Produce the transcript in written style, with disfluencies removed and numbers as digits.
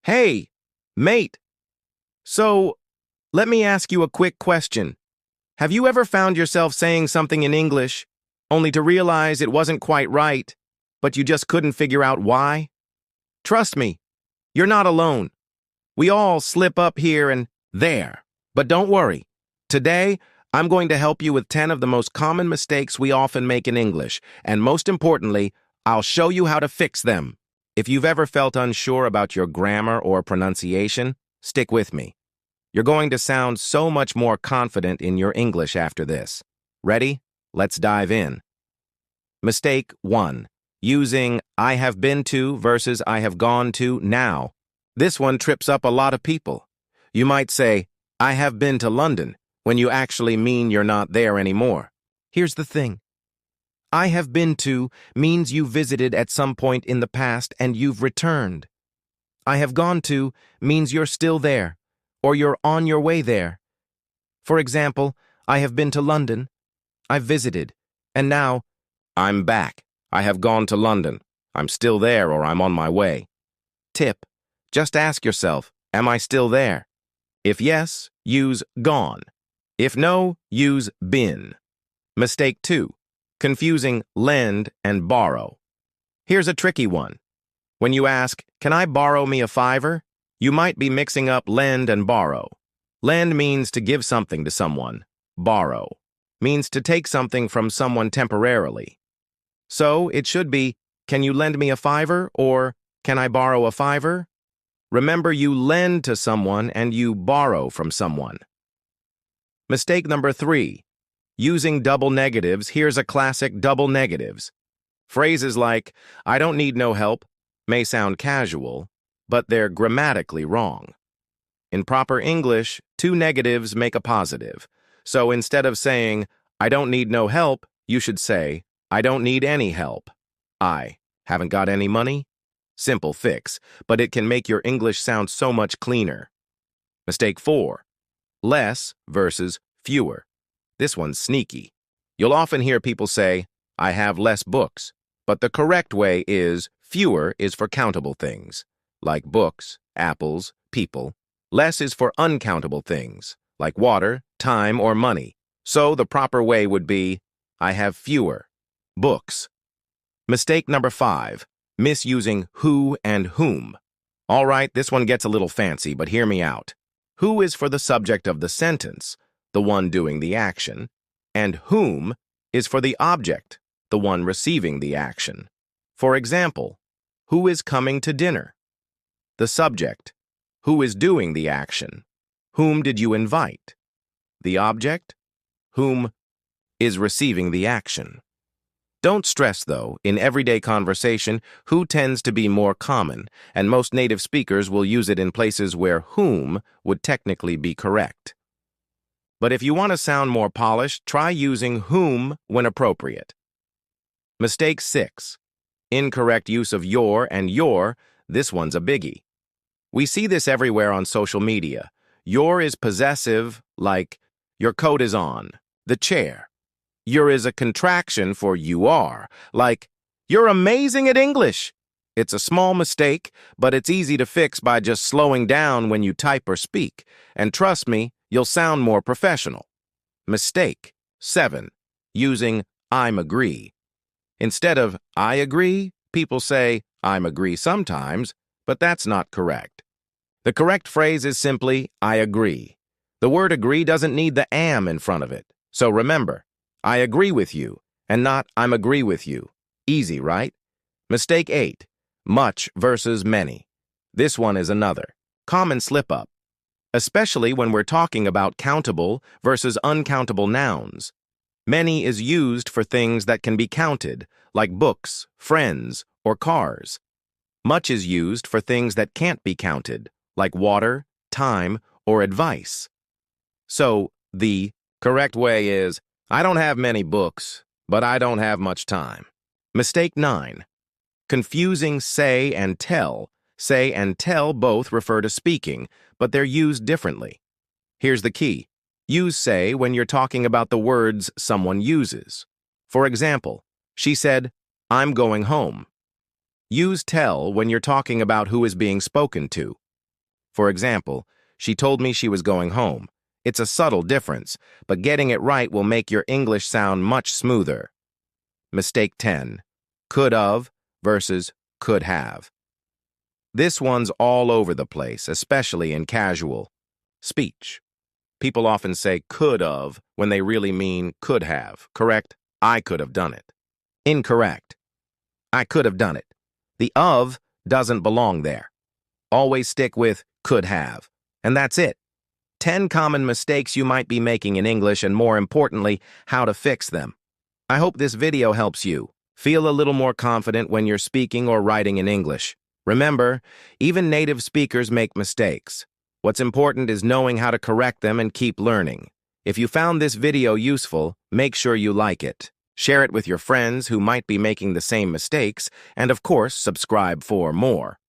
Hey, mate. So, let me ask you a quick question. Have you ever found yourself saying something in English, only to realize it wasn't quite right, but you just couldn't figure out why? Trust me, you're not alone. We all slip up here and there. But don't worry. Today, I'm going to help you with 10 of the most common mistakes we often make in English, and most importantly, I'll show you how to fix them. If you've ever felt unsure about your grammar or pronunciation, stick with me. You're going to sound so much more confident in your English after this. Ready? Let's dive in. Mistake 1. Using I have been to versus I have gone to now. This one trips up a lot of people. You might say, I have been to London, when you actually mean you're not there anymore. Here's the thing. I have been to means you visited at some point in the past and you've returned. I have gone to means you're still there, or you're on your way there. For example, I have been to London, I've visited, and now, I'm back. I have gone to London. I'm still there or I'm on my way. Tip: just ask yourself, am I still there? If yes, use gone. If no, use been. Mistake 2. Confusing lend and borrow. Here's a tricky one. When you ask, can I borrow me a $5? You might be mixing up lend and borrow. Lend means to give something to someone. Borrow means to take something from someone temporarily. So it should be, can you lend me a $5 or can I borrow a $5? Remember, you lend to someone and you borrow from someone. Mistake number 3. Using double negatives. Here's a classic double negatives. Phrases like, I don't need no help, may sound casual, but they're grammatically wrong. In proper English, two negatives make a positive. So instead of saying, I don't need no help, you should say, I don't need any help. I haven't got any money? Simple fix, but it can make your English sound so much cleaner. Mistake 4. Less versus fewer. This one's sneaky. You'll often hear people say, I have less books, but the correct way is fewer is for countable things, like books, apples, people. Less is for uncountable things, like water, time, or money. So the proper way would be, I have fewer books. Mistake number 5. Misusing who and whom. All right, this one gets a little fancy, but hear me out. Who is for the subject of the sentence, the one doing the action, and whom is for the object, the one receiving the action. For example, who is coming to dinner? The subject. Who is doing the action? Whom did you invite? The object. Whom is receiving the action. Don't stress, though. In everyday conversation, who tends to be more common, and most native speakers will use it in places where whom would technically be correct. But if you want to sound more polished, try using whom when appropriate. Mistake 6. Incorrect use of your and your. This one's a biggie. We see this everywhere on social media. Your is possessive, like, your coat is on, the chair. Your is a contraction for you are, like, you're amazing at English. It's a small mistake, but it's easy to fix by just slowing down when you type or speak. And trust me, you'll sound more professional. Mistake 7. Using I'm agree. Instead of I agree, people say I'm agree sometimes, but that's not correct. The correct phrase is simply I agree. The word agree doesn't need the am in front of it. So remember, I agree with you, and not I'm agree with you. Easy, right? Mistake 8. Much versus many. This one is another common slip-up, especially when we're talking about countable versus uncountable nouns. Many is used for things that can be counted, like books, friends, or cars. Much is used for things that can't be counted, like water, time, or advice. So, the correct way is, I don't have many books, but I don't have much time. Mistake 9. Confusing say and tell. Say and tell both refer to speaking, but they're used differently. Here's the key. Use say when you're talking about the words someone uses. For example, she said, I'm going home. Use tell when you're talking about who is being spoken to. For example, she told me she was going home. It's a subtle difference, but getting it right will make your English sound much smoother. Mistake 10. Could have versus could have. This one's all over the place, especially in casual speech. People often say could have when they really mean could have. Correct? I could have done it. Incorrect. I could have done it. The of doesn't belong there. Always stick with could have. And that's it. 10 common mistakes you might be making in English and, more importantly, how to fix them. I hope this video helps you. Feel a little more confident when you're speaking or writing in English. Remember, even native speakers make mistakes. What's important is knowing how to correct them and keep learning. If you found this video useful, make sure you like it. Share it with your friends who might be making the same mistakes, and of course, subscribe for more.